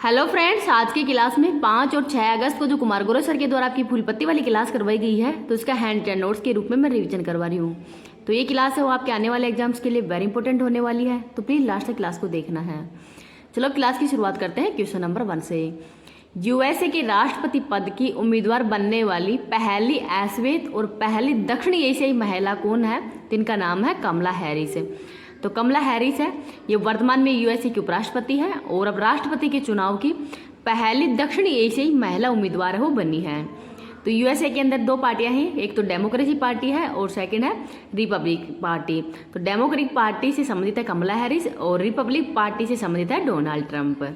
Hello friends, आज की class में 5 और 6 अगस्त को जो कुमार गुरु सर के द्वारा आपकी फूल पत्ती वाली क्लास करवाई गई है, तो इसका हैंड रिटन नोट्स के रूप में मैं रिवीजन करवा रही हूँ। तो ये क्लास है वो आपके आने वाले एग्जाम्स के लिए वेरी इंपॉर्टेंट होने वाली है, तो प्लीज़ लास्ट तक क्लास को देखना है। चलो क्लास की शुरुआत करते हैं क्वेश्चन नंबर 1 से। यूएसए के राष्ट्रपति पद की उम्मीदवार बनने वाली पहली श्वेत और पहली दक्षिण एशियाई महिला कौन है? तो इनका नाम है कमला हैरिस। तो कमला हैरिस है, ये वर्तमान में यूएसए की उपराष्ट्रपति है और अब राष्ट्रपति के चुनाव की पहली दक्षिण एशियाई महिला उम्मीदवार है वो बनी है। तो यूएसए के अंदर 2 पार्टियां हैं, एक तो डेमोक्रेसी पार्टी है और सेकंड है रिपब्लिक पार्टी। तो डेमोक्रेटिक पार्टी से संबंधित है कमला हैरिस और रिपब्लिक पार्टी से संबंधित है डोनाल्ड ट्रंप।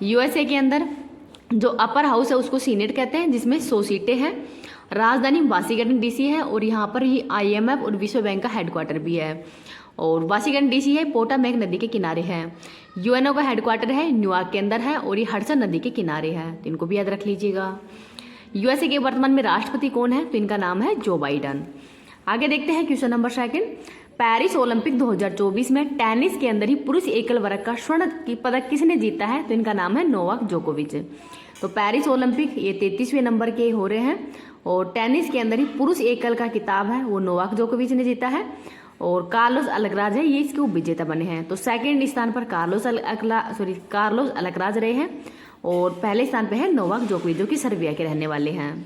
यूएसए के अंदर जो अपर हाउस है उसको सीनेट कहते हैं, जिसमें 100 सीटें हैं। राजधानी वाशिंगटन डीसी है और यहाँ पर ही IMF और विश्व बैंक का हेडक्वार्टर भी है। और वाशिंगटन डीसी है, पोटामेक नदी के किनारे है। यूएनओ का हेडक्वार्टर है न्यूयॉर्क के अंदर है और ये हडसन नदी के किनारे है, तो इनको भी याद रख लीजिएगा। यूएसए के वर्तमान में राष्ट्रपति कौन है? तो इनका नाम है जो बाइडन। आगे देखते हैं क्वेश्चन नंबर 2। पेरिस ओलंपिक 2024 में टेनिस के अंदर ही पुरुष एकल वर्ग का स्वर्ण पदक किसने जीता है? तो इनका नाम है नोवाक जोकोविच। तो पेरिस ओलंपिक ये 33वें नंबर के हो रहे हैं और टेनिस के अंदर ही पुरुष एकल का खिताब है वो नोवाक जोकोविच ने जीता है और कार्लोस अल्कराज है ये इसके उपविजेता बने हैं। तो सेकंड स्थान पर कार्लोस अल्कराज रहे हैं और पहले स्थान पर है नोवाक जोकोविच जो कि सर्बिया के रहने वाले हैं।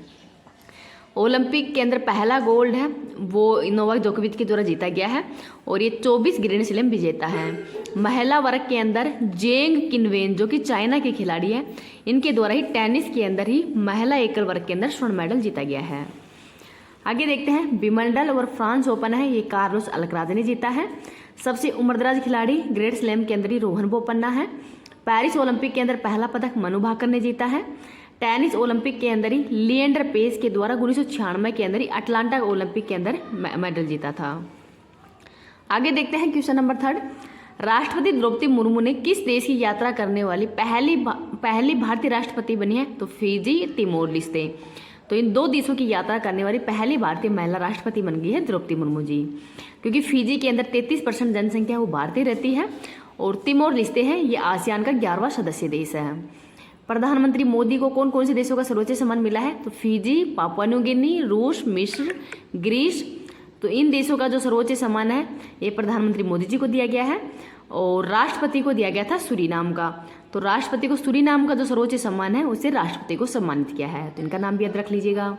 ओलंपिक के अंदर पहला गोल्ड है वो नोवाक जोकोविच के द्वारा जीता गया है और ये 24 ग्रैंड स्लैम विजेता है। महिला वर्ग के अंदर जेंग किनवेन जो कि चाइना के खिलाड़ी है, इनके द्वारा ही टेनिस के अंदर ही महिला एकल वर्ग के अंदर स्वर्ण मेडल जीता गया है। आगे देखते हैं विंबलडन और फ्रांस ओपन है, ये कार्लोस अल्कराज ने जीता है। सबसे उम्रदराज खिलाड़ी ग्रैंड स्लैम के अंदर ही रोहन बोपन्ना है। पेरिस ओलंपिक के अंदर पहला पदक मनु भाकर ने जीता है। टेनिस ओलंपिक के अंदर ही लिएंडर पेस के द्वारा 1996 के अंदर ही अटलांटा ओलंपिक के अंदर मेडल जीता था। आगे देखते हैं क्वेश्चन नंबर 3। राष्ट्रपति द्रौपदी मुर्मू ने किस देश की यात्रा करने वाली पहली भारतीय राष्ट्रपति बनी है? तो फिजी तिमोर लिस्ते। तो इन 2 देशों की यात्रा करने वाली पहली भारतीय महिला राष्ट्रपति बन गई है द्रौपदी मुर्मू जी, क्योंकि फिजी के अंदर 33% जनसंख्या वो भारतीय रहती है और तिमोर लिस्ते हैं ये आसियान का 11वां सदस्य देश है। प्रधानमंत्री मोदी को कौन कौन से देशों का सर्वोच्च सम्मान मिला है? तो फिजी, पापुआ न्यू गिनी, रूस, मिस्र, ग्रीस। तो इन देशों का जो सर्वोच्च सम्मान है ये प्रधानमंत्री मोदी जी को दिया गया है और राष्ट्रपति को दिया गया था सूरीनाम का। तो राष्ट्रपति को सूरीनाम का जो सर्वोच्च सम्मान है उसे राष्ट्रपति को सम्मानित किया है, तो इनका नाम भी याद रख लीजिएगा।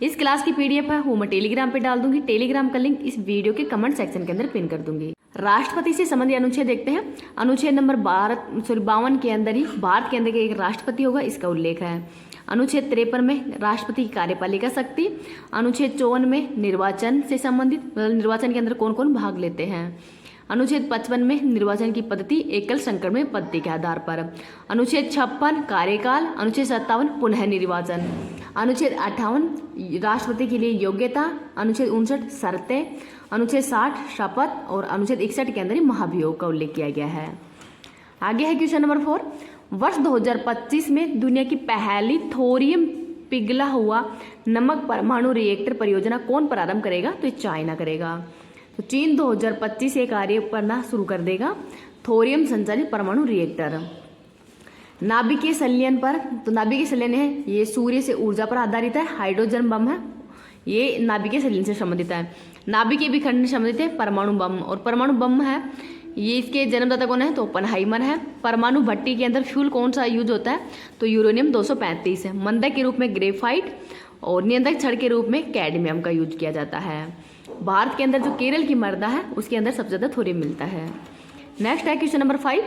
इस क्लास की PDF है वो मैं टेलीग्राम पे डाल दूंगी, टेलीग्राम का लिंक इस वीडियो के कमेंट सेक्शन के अंदर पिन कर दूंगी। राष्ट्रपति से संबंधित अनुच्छेद देखते हैं। अनुच्छेद नंबर 52 के अंदर ही भारत के अंदर के एक राष्ट्रपति होगा इसका उल्लेख है। अनुच्छेद 53 में राष्ट्रपति की कार्यपालिका शक्ति। अनुच्छेद 54 में निर्वाचन से संबंधित निर्वाचन के अंदर कौन कौन भाग लेते हैं। अनुच्छेद 55 में निर्वाचन की पद्धति एकल संक्रमण पद्धति के आधार पर। अनुच्छेद 56 कार्यकाल। अनुच्छेद 57 पुनः निर्वाचन। अनुच्छेद 58 राष्ट्रपति के लिए योग्यता। अनुच्छेद 59 शर्तें। अनुच्छेद 60 शपथ और अनुच्छेद 61 के अंदर ही महाभियोग का उल्लेख किया गया है। आगे है क्वेश्चन नंबर 4। वर्ष 2025 में दुनिया की पहली थोरियम पिघला हुआ नमक परमाणु रिएक्टर परियोजना कौन प्रारंभ करेगा? तो चाइना करेगा। तो चीन 2025 से कार्य करना शुरू कर देगा थोरियम संचालित परमाणु रिएक्टर। नाभिकीय संलयन पर, तो नाभिकीय संलयन है ये सूर्य से ऊर्जा पर आधारित है। हाइड्रोजन बम है ये नाभिकीय संलयन से संबंधित है। नाभिकीय विखंडन से संबंधित है परमाणु बम, और परमाणु बम है ये इसके जन्मदाता कौन है? तो ओपेनहाइमर है। परमाणु भट्टी के अंदर फ्यूल कौन सा यूज होता है? तो यूरेनियम 235 है। मंदक के रूप में ग्रेफाइट और नियंत्रक छड़ के रूप में कैडमियम का यूज किया जाता है। भारत के अंदर जो केरल की मृदा है उसके अंदर सबसे ज्यादा थोरियम मिलता है। नेक्स्ट है क्वेश्चन नंबर 5।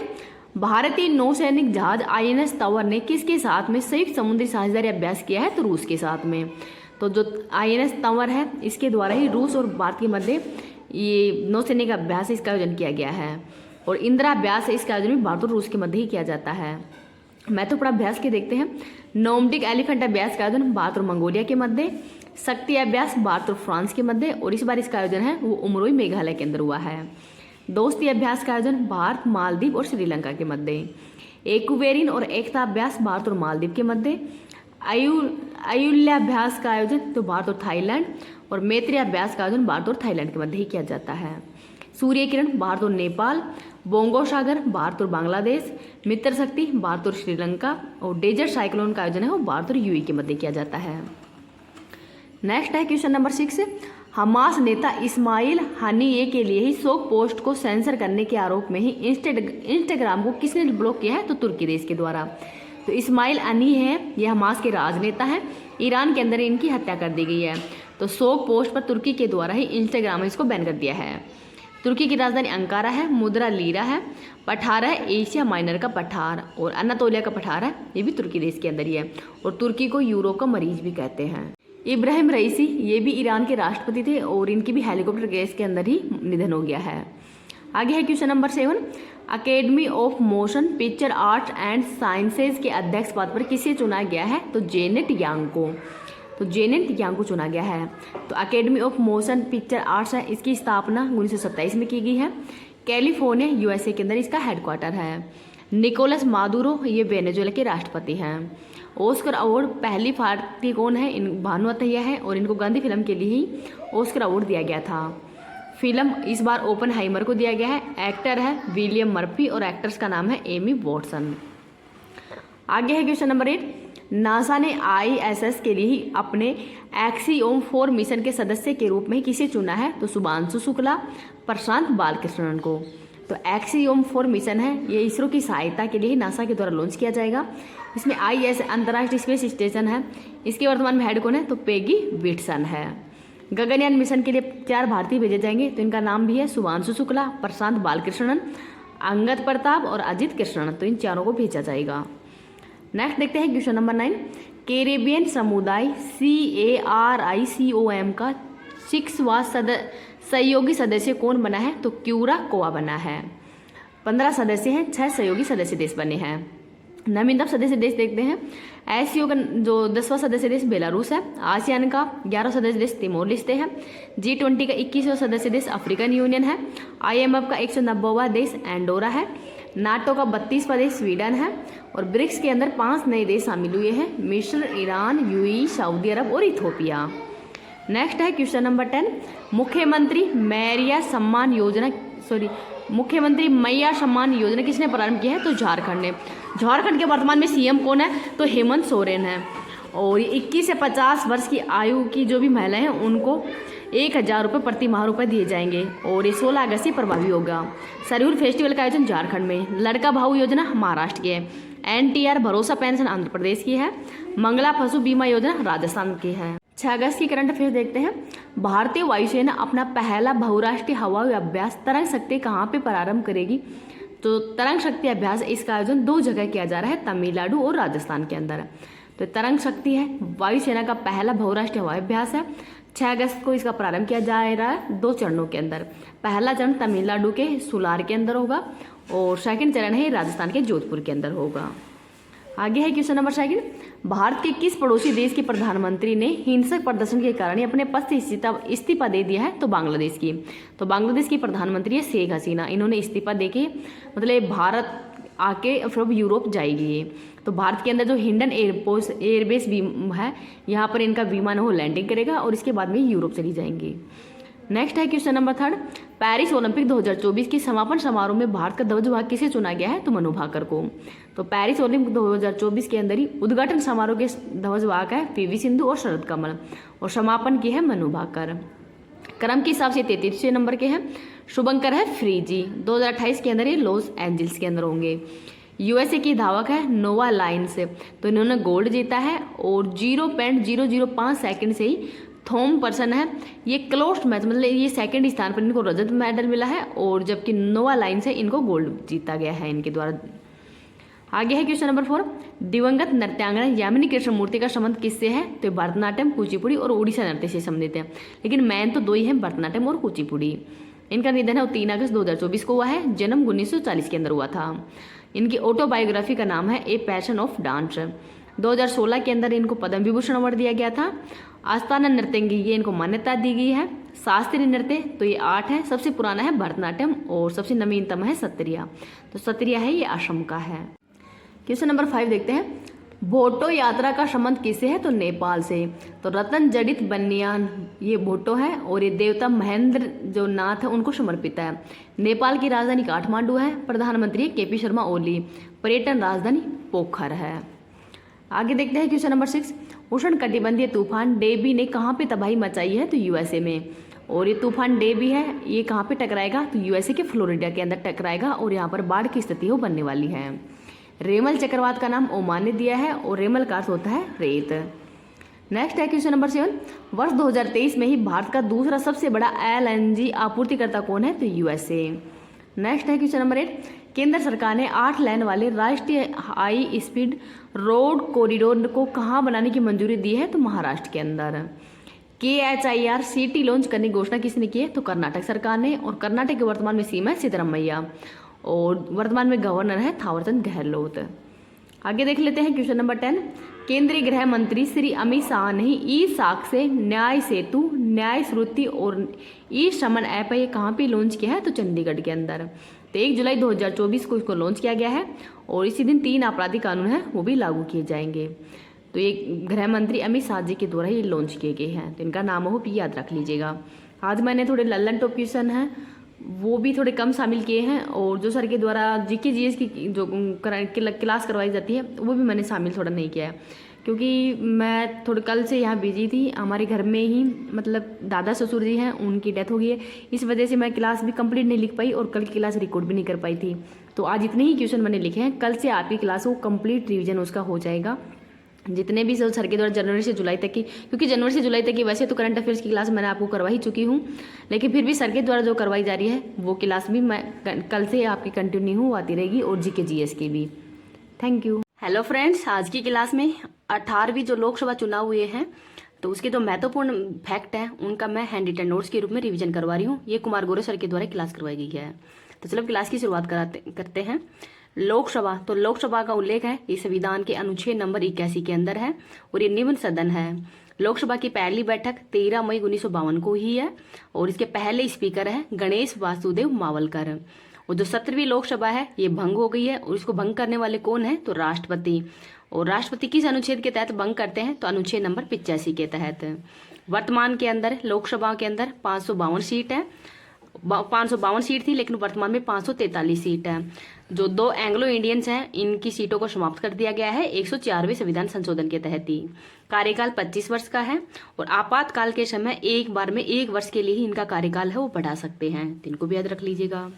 भारतीय नौसैनिक जहाज INS तंवर ने किसके साथ में संयुक्त समुद्री साझेदारी अभ्यास किया है? तो रूस के साथ में। तो जो INS तंवर है इसके द्वारा ही रूस और भारत के मध्य ये नौसैनिक अभ्यास इसका आयोजन किया गया है और इंदिरा अभ्यास है इसका आयोजन भी भारत और रूस के मध्य ही किया जाता है। महत्वपूर्ण अभ्यास के देखते हैं। नोमडिक एलिफेंट अभ्यास का आयोजन भारत और मंगोलिया के मध्य। शक्ति अभ्यास भारत और फ्रांस के मध्य और इस बार इसका आयोजन है वो उमरोई मेघालय के अंदर हुआ है। दोस्ती अभ्यास का आयोजन भारत, मालदीव और श्रीलंका के मध्य। एक्वेरिन और एकता अभ्यास भारत और मालदीव के मध्य। अयुल्याभ्यास का आयोजन तो भारत और थाईलैंड, और मैत्री अभ्यास का आयोजन भारत और थाईलैंड के मध्य ही किया जाता है। सूर्य किरण भारत और नेपाल, बोंगो सागर भारत और बांग्लादेश, मित्र शक्ति भारत और श्रीलंका, और डेजर्ट साइक्लोन का आयोजन है वो भारत और यूएई के मध्य किया जाता है। नेक्स्ट है क्वेश्चन नंबर 6, हमास नेता इस्माइल हनीये के लिए ही शोक पोस्ट को सेंसर करने के आरोप में ही इंस्टाग्राम को किसने ब्लॉक किया है? तो तुर्की देश के द्वारा। तो इस्माइल हनी है, ये हमास के राजनेता हैं, ईरान के अंदर इनकी हत्या कर दी गई है। तो शोक पोस्ट पर तुर्की के द्वारा ही इंस्टाग्राम इसको बैन कर दिया है। तुर्की की राजधानी अंकारा है, मुद्रा लीरा है, पठार है एशिया माइनर का पठार, और अनातोलिया का पठार है, ये भी तुर्की देश के अंदर ही है। और तुर्की को यूरोप का मरीज भी कहते हैं। इब्राहिम रईसी, ये भी ईरान के राष्ट्रपति थे और इनकी भी हेलीकॉप्टर गैस के अंदर ही निधन हो गया है। आगे है question number 7, academy of motion picture arts and sciences के अध्यक्ष पद पर किसे चुना गया है? तो जेनेट यांग को। तो जेनेट यांग को चुना गया है। तो academy of motion picture arts है, इसकी स्थापना 1927 में की गई है। कैलिफोर्निया यूएसए के अंदर इसका हेडक्वार्टर है। निकोलस मादुरो, ये वेनेजुएला के राष्ट्रपति हैं। ऑस्कर अवार्ड पहली भारतीय कौन है? भानु अथैया है, और इनको गांधी फिल्म के लिए ही ऑस्कर अवार्ड दिया गया था। फिल्म इस बार ओपनहाइमर को दिया गया है। एक्टर है विलियम मर्फी और एक्ट्रेस का नाम है एमी वॉटसन। आगे है क्वेश्चन नंबर 8, नासा ने ISS के लिए ही अपने एक्सियोम 4 मिशन के सदस्य के रूप में किसे चुना है? तो शुभांशु शुक्ला, प्रशांत बालकृष्णन को। तो एक्सियोम 4 मिशन है, ये इसरो की सहायता के लिए नासा के द्वारा लॉन्च किया जाएगा। इसमें ISS अंतर्राष्ट्रीय स्पेस स्टेशन है, इसके वर्तमान में हेड कौन है? तो पेगी विट्सन है। गगनयान मिशन के लिए 4 भारतीय भेजे जाएंगे, तो इनका नाम भी है शुभांशु शुक्ला, प्रशांत बालकृष्णन, अंगद प्रताप और अजित कृष्णन। तो इन चारों को भेजा जाएगा। नेक्स्ट देखते हैं क्वेश्चन नंबर 9, कैरेबियन समुदाय CARICOM का 6वां सहयोगी सदस्य कौन बना है? तो क्यूरा कोआ बना है। 15 सदस्य हैं, 6 सहयोगी सदस्य देश बने हैं। नवीनतम सदस्य देश देखते हैं। एससीओ का जो 10वां सदस्य देश बेलारूस है। आसियान का 11वां सदस्य देश तिमोर लेस्ते है। G20 का 21वां सदस्य देश अफ्रीकन यूनियन है। IMF का 190वां देश एंडोरा है। नाटो का 32वां देश स्वीडन है। और ब्रिक्स के अंदर 5 नए देश शामिल हुए हैं, मिस्र, ईरान, यूएई, सऊदी अरब और इथोपिया। नेक्स्ट है क्वेश्चन नंबर 10, मुख्यमंत्री मैया सम्मान योजना किसने प्रारंभ किया है? तो झारखंड ने। झारखंड के वर्तमान में सीएम कौन है? तो हेमंत सोरेन है। और 21 से 50 वर्ष की आयु की जो भी महिलाएं हैं उनको 1000 रुपये प्रति माह रुपये दिए जाएंगे, और ये 16 अगस्त से प्रभावी होगा। सरयूर फेस्टिवल का आयोजन झारखंड में। लड़का भाऊ योजना महाराष्ट्र की है। NTR भरोसा पेंशन आंध्र प्रदेश की है। मंगला पशु बीमा योजना राजस्थान की है। 6 अगस्त की करंट अफेयर्स देखते हैं। भारतीय वायुसेना अपना पहला बहुराष्ट्रीय हवाई अभ्यास तरंग शक्ति कहाँ पे प्रारंभ करेगी? तो तरंग शक्ति अभ्यास इसका आयोजन 2 जगह किया जा रहा है, तमिलनाडु और राजस्थान के अंदर। तो तरंग शक्ति है वायुसेना का पहला बहुराष्ट्रीय हवाई अभ्यास है। 6 अगस्त को इसका प्रारंभ किया जा रहा है 2 चरणों के अंदर। पहला चरण तमिलनाडु के सुलार के अंदर होगा, और सेकंड चरण है राजस्थान के जोधपुर के अंदर होगा। आगे है क्वेश्चन नंबर 2, भारत के किस पड़ोसी देश के प्रधानमंत्री ने हिंसक प्रदर्शन के कारण अपने पद से इस्तीफा दे दिया है? तो बांग्लादेश की। तो बांग्लादेश की प्रधानमंत्री है शेख हसीना। इन्होंने इस्तीफा देके मतलब भारत आके फिर यूरोप जाएगी। तो भारत के अंदर जो हिंडन एयरबेस है, यहाँ पर इनका विमान वो लैंडिंग करेगा, और इसके बाद में यूरोप चली जाएंगी। नेक्स्ट है क्वेश्चन नंबर 3, पेरिस ओलंपिक 2024 की समापन समारोह में भारत का ध्वजवाहक किसे चुना गया है? तो मनु भाकर को। तो पेरिस ओलंपिक 2024 के अंदर ही उद्घाटन समारोह के ध्वजवाहक है PV सिंधु और शरद कमल, और समापन की है मनु भाकर। क्रम के हिसाब से 33वें नंबर के हैं। शुभंकर है फ्रीजी। 2028 के अंदर ये लॉस एंजल्स के अंदर होंगे। USA की धावक है नोवा लाइन्स, तो इन्होंने गोल्ड जीता है, और 0.005 सेकंड से ही थॉम पर्सन है, ये क्लोज्ड मैच मतलब ये सेकंड स्थान पर इनको रजत मेडल मिला है, और जबकि नोवा लाइन्स है इनको गोल्ड जीता गया है इनके द्वारा। आगे है क्वेश्चन नंबर 4, दिवंगत नृत्यांगना यामिनी कृष्णमूर्ति का संबंध किससे है? तो भरतनाट्यम, कुचिपुड़ी और उड़ीसा नृत्य से संबंधित है, लेकिन मेन तो 2 ही है, भरतनाट्यम और कुचिपुड़ी। इनका निधन है वो 3 अगस्त 2024 को हुआ है। जन्म 1940 के अंदर हुआ था। इनकी ऑटोबायोग्राफी का नाम है ए पैशन ऑफ डांस। 2016 के अंदर इनको पद्म विभूषण अवार्ड दिया गया था। आस्थाना नृत्यंगी, ये इनको मान्यता दी गई है। शास्त्रीय नृत्य तो ये 8 है। सबसे पुराना है भरतनाट्यम, और सबसे नवीनतम है सत्रिया। तो सत्रिया है ये असम का है। क्वेश्चन नंबर 5 देखते हैं। भोटो यात्रा का संबंध किससे है? तो नेपाल से। तो रतन जडित बनियान ये भोटो है और ये देवता महेंद्र जो नाथ है उनको समर्पित है। नेपाल की राजधानी काठमांडू है। प्रधानमंत्री केपी शर्मा ओली। पर्यटन राजधानी पोखर है। आगे देखते हैं क्वेश्चन नंबर 6। उष्ण कटिबंधीय तूफान डेबी ने कहाँ पे तबाही मचाई है? तो यूएसए में। और ये तूफान डेबी है ये कहाँ पे टकराएगा? तो यूएसए के फ्लोरिडा के अंदर टकराएगा और यहाँ पर बाढ़ की स्थिति हो बनने वाली है। रेमल चक्रवात का नाम ओमान ने दिया है और रेमल का अर्थ होता है रेत। नेक्स्ट है क्वेश्चन नंबर 7। वर्ष 2023 में ही भारत का दूसरा सबसे बड़ा एलएनजी आपूर्तिकर्ता कौन है? तो यूएसए। नेक्स्ट है क्वेश्चन नंबर 8। केंद्र सरकार ने 8 लेन वाले राष्ट्रीय हाई स्पीड रोड कॉरिडोर को कहाँ बनाने की मंजूरी दी है? तो महाराष्ट्र के अंदर। KHIRCT लॉन्च करने की घोषणा किसने की है? तो कर्नाटक सरकार ने। और कर्नाटक के वर्तमान में सीएम है सिद्धरामैया और वर्तमान में गवर्नर है थावरचंद गहलोत। आगे देख लेते हैं क्वेश्चन नंबर 10। केंद्रीय गृह मंत्री श्री अमित शाह ने ई साक्ष्य, न्याय सेतु, न्याय श्रुति और ई समन ऐप ये कहाँ पे लॉन्च किया है? तो चंडीगढ़ के अंदर। तो 1 जुलाई 2024 को इसको लॉन्च किया गया है और इसी दिन 3 आपराधिक कानून है वो भी लागू किए जाएंगे। तो ये गृह मंत्री अमित शाह जी के द्वारा ये लॉन्च किए गए हैं। तो इनका नाम हो भी याद रख लीजिएगा। आज मैंने थोड़े लल्लन टॉप क्वेश्चन हैं वो भी थोड़े कम शामिल किए हैं और जो सर के द्वारा जीके जीएस की जो क्लास करवाई जाती है वो भी मैंने शामिल थोड़ा नहीं किया है क्योंकि मैं थोड़े कल से यहाँ बिजी थी। हमारे घर में ही मतलब दादा ससुर जी हैं उनकी डेथ हो गई है, इस वजह से मैं क्लास भी कंप्लीट नहीं लिख पाई और कल की क्लास रिकॉर्ड भी नहीं कर पाई थी। तो आज इतने ही क्वेश्चन मैंने लिखे हैं। कल से आपकी क्लास को कंप्लीट रिविजन उसका हो जाएगा। जितने भी सर के द्वारा जनवरी से जुलाई तक की, क्योंकि जनवरी से जुलाई तक की वैसे तो करंट अफेयर्स की क्लास मैंने आपको करवा ही चुकी हूँ, लेकिन फिर भी सर के द्वारा जो करवाई जा रही है वो क्लास भी मैं कल से आपकी कंटिन्यू आती रहेगी और जीके जीएस की भी। Thank you. हेलो फ्रेंड्स, आज की क्लास में 18वीं जो लोकसभा चुनाव हुए हैं तो उसके जो महत्वपूर्ण फैक्ट हैं उनका मैं हैंड रिटन नोट्स के रूप में रिवीजन करवा रही हूँ। ये कुमार गोरे सर के द्वारा क्लास करवाई गई है। तो चलो क्लास की शुरुआत करते हैं। लोकसभा, तो लोकसभा का उल्लेख है ये संविधान के अनुच्छेद नंबर 81 के अंदर है और ये निम्न सदन है। लोकसभा की पहली बैठक 13 मई 1952 को हुई है और इसके पहले स्पीकर है गणेश वासुदेव मावलकर। और जो 17वीं लोकसभा है ये भंग हो गई है और इसको भंग करने वाले कौन है? तो राष्ट्रपति। और राष्ट्रपति किस अनुच्छेद के तहत भंग करते हैं? तो अनुच्छेद नंबर 85 के तहत। वर्तमान के अंदर लोकसभा के अंदर 552 सीट है, 552 सीट थी लेकिन वर्तमान में 543 सीट है। जो 2 एंग्लो इंडियंस हैं इनकी सीटों को समाप्त कर दिया गया है 104वें संविधान संशोधन के तहत ही। कार्यकाल 25 वर्ष का है और आपातकाल के समय एक बार में 1 वर्ष के लिए ही इनका कार्यकाल है वो बढ़ा सकते हैं। तो इनको भी याद रख लीजिएगा।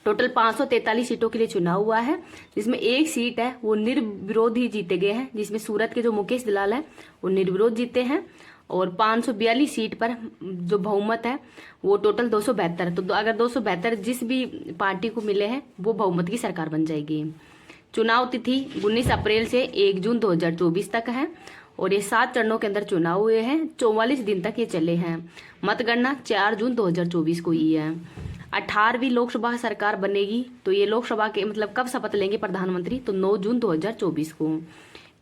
टोटल 543 सीटों के लिए चुनाव हुआ है जिसमें 1 सीट है वो निर्विरोध ही जीते गए हैं, जिसमें सूरत के जो मुकेश दलाल है वो निर्विरोध जीते हैं। और 542 सीट पर जो बहुमत है वो टोटल 272। तो अगर 272 जिस भी पार्टी को मिले हैं वो बहुमत की सरकार बन जाएगी। चुनाव तिथि 19 अप्रैल से 1 जून 2024 तक है और ये 7 चरणों के अंदर चुनाव हुए हैं। 44 दिन तक ये चले हैं। मतगणना 4 जून 2024 को हुई है। 18वीं लोकसभा सरकार बनेगी तो ये लोकसभा के मतलब कब शपथ लेंगे प्रधानमंत्री? तो 9 जून 2024 को।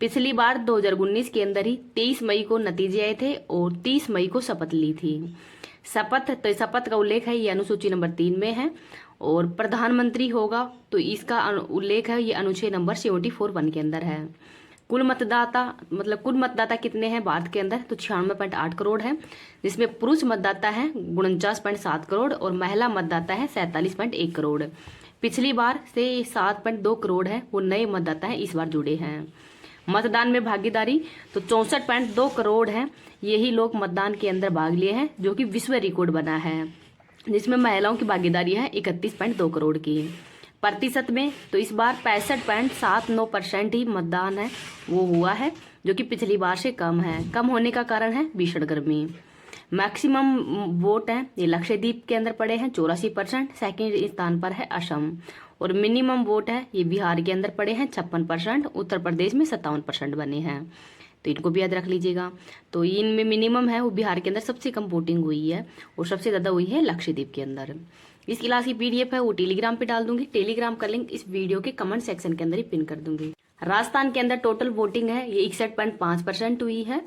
पिछली बार 2019 के अंदर ही 23 मई को नतीजे आए थे और 30 मई को शपथ ली थी। शपथ का उल्लेख है ये अनुसूची नंबर 3 में है और प्रधानमंत्री होगा तो इसका उल्लेख है ये अनुच्छेद नंबर 74(1) के अंदर है। कुल मतदाता कितने हैं भारत के अंदर? तो 96.8 करोड़ है, जिसमें पुरुष मतदाता है 49.7 करोड़ और महिला मतदाता है 47.1 करोड़। पिछली बार से 7.2 करोड़ है वो नए मतदाता है इस बार जुड़े हैं। मतदान में भागीदारी तो 64.2 करोड़ है, यही लोग मतदान के अंदर भाग लिए हैं जो कि विश्व रिकॉर्ड बना है, जिसमें महिलाओं की भागीदारी है 31.2 करोड़ की। प्रतिशत में तो इस बार 65.79% ही मतदान है वो हुआ है जो कि पिछली बार से कम है। कम होने का कारण है भीषण गर्मी। मैक्सिमम वोट है ये लक्षद्वीप के अंदर पड़े हैं 84%, सेकेंड स्थान पर है असम। और मिनिमम वोट है ये बिहार के अंदर पड़े हैं 56%, उत्तर प्रदेश में 57% बने हैं। तो इनको भी याद रख लीजिएगा। तो इनमें मिनिमम है वो बिहार के अंदर सबसे कम वोटिंग हुई है और सबसे ज़्यादा हुई है लक्षद्वीप के अंदर। इस क्लास की PDF है वो टेलीग्राम पे डाल दूंगी। टेलीग्राम का लिंक इस वीडियो के कमेंट सेक्शन के अंदर ही पिन कर दूंगी। राजस्थान के अंदर टोटल वोटिंग है ये 61.5% हुई है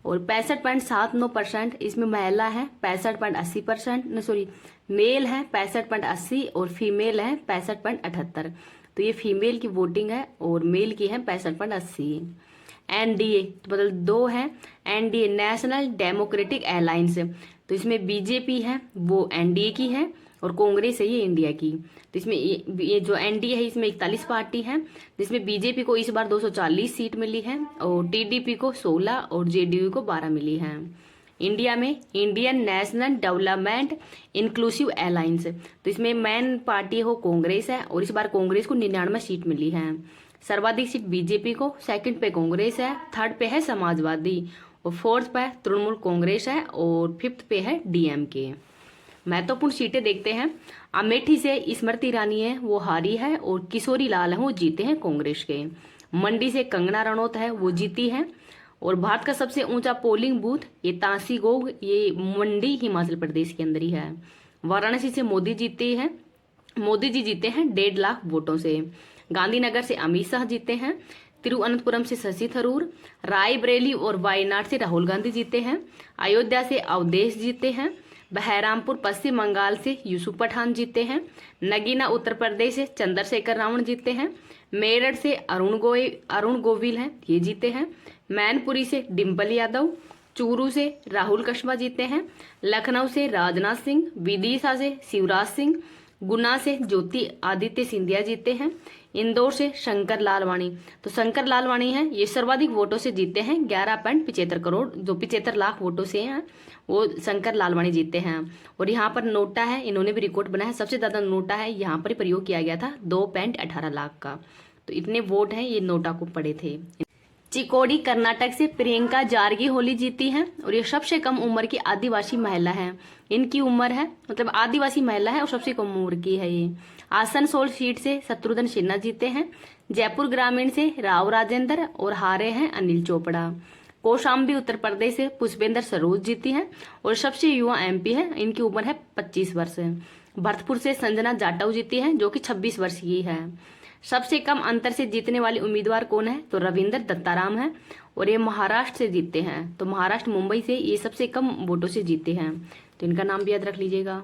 और 65.79% इसमें महिला है 65.80%, मेल है 65.80 और फीमेल है 65.78। तो ये फीमेल की वोटिंग है और मेल की है 65.80। एनडीए तो बदल दो है, एनडीए नेशनल डेमोक्रेटिक अलायंस, तो इसमें बीजेपी है वो एनडीए की है और कांग्रेस है ये इंडिया की। तो इसमें ये जो एनडीए है इसमें 41 पार्टी है, जिसमें बीजेपी को इस बार 240 सीट मिली है और टीडीपी को 16 और जेडीयू को 12 मिली है। इंडिया में Indian national development inclusive alliance, तो इसमें मेन पार्टी हो कांग्रेस है और इस बार कांग्रेस को 99 सीट मिली है। सर्वाधिक सीट बीजेपी को, सेकंड पे कांग्रेस है, थर्ड पे है समाजवादी और फोर्थ पे तृणमूल कांग्रेस है और फिफ्थ पे है डीएमके। महत्वपूर्ण सीटें देखते हैं। अमेठी से स्मृति ईरानी है वो हारी है और किशोरी लाल है वो जीते हैं कांग्रेस के। मंडी से कंगना रनौत है वो जीती है और भारत का सबसे ऊंचा पोलिंग बूथ ये तांसी गोग, ये मंडी हिमाचल प्रदेश के अंदर ही है। वाराणसी से मोदी जी जीते हैं 1.5 लाख वोटों से। गांधीनगर से अमित शाह जीते हैं। तिरुवनंतपुरम से शशि थरूर, रायबरेली और वायनाड से राहुल गांधी जीते हैं। अयोध्या से अवधेश जीते हैं। बहरामपुर पश्चिम बंगाल से यूसुफ पठान जीते हैं। नगीना उत्तर प्रदेश से चंद्रशेखर रावण जीते हैं। मेरठ से अरुण गोविल हैं ये जीते हैं। मैनपुरी से डिम्पल यादव, चूरू से राहुल कस्बा जीते हैं। लखनऊ से राजनाथ सिंह, विदिशा से शिवराज सिंह, गुना से ज्योति आदित्य सिंधिया जीते हैं। इंदौर से शंकर लालवानी, तो शंकर लालवानी है ये सर्वाधिक वोटों से जीते हैं 11.75 करोड़, जो 75 लाख वोटों से हैं वो शंकर लालवानी जीते हैं। और यहाँ पर नोटा है, इन्होंने भी रिकॉर्ड बनाया है, सबसे ज्यादा नोटा है यहाँ पर प्रयोग किया गया था 2.18 लाख का। तो इतने वोट हैं ये नोटा को पड़े थे। चिकोड़ी कर्नाटक से प्रियंका जारगी होली जीती है और ये सबसे कम उम्र की आदिवासी महिला है। इनकी उम्र है मतलब आदिवासी महिला है और सबसे कम उम्र की है ये। आसनसोल सीट से शत्रुघ्न सिन्हा जीते हैं। जयपुर ग्रामीण से राव राजेंद्र और हारे हैं अनिल चोपड़ा। कौशाम्बी उत्तर प्रदेश से पुष्पेंद्र सरोज जीती है और सबसे युवा एमपी है, इनकी उम्र है 25 वर्ष। भरतपुर से संजना जाटव जीती है जो कि 26 वर्ष की है। सबसे कम अंतर से जीतने वाले उम्मीदवार कौन है, तो रविंद्र दत्ताराम है और ये महाराष्ट्र से जीते हैं। तो महाराष्ट्र मुंबई से ये सबसे कम वोटों से जीते हैं, तो इनका नाम भी याद रख लीजिएगा।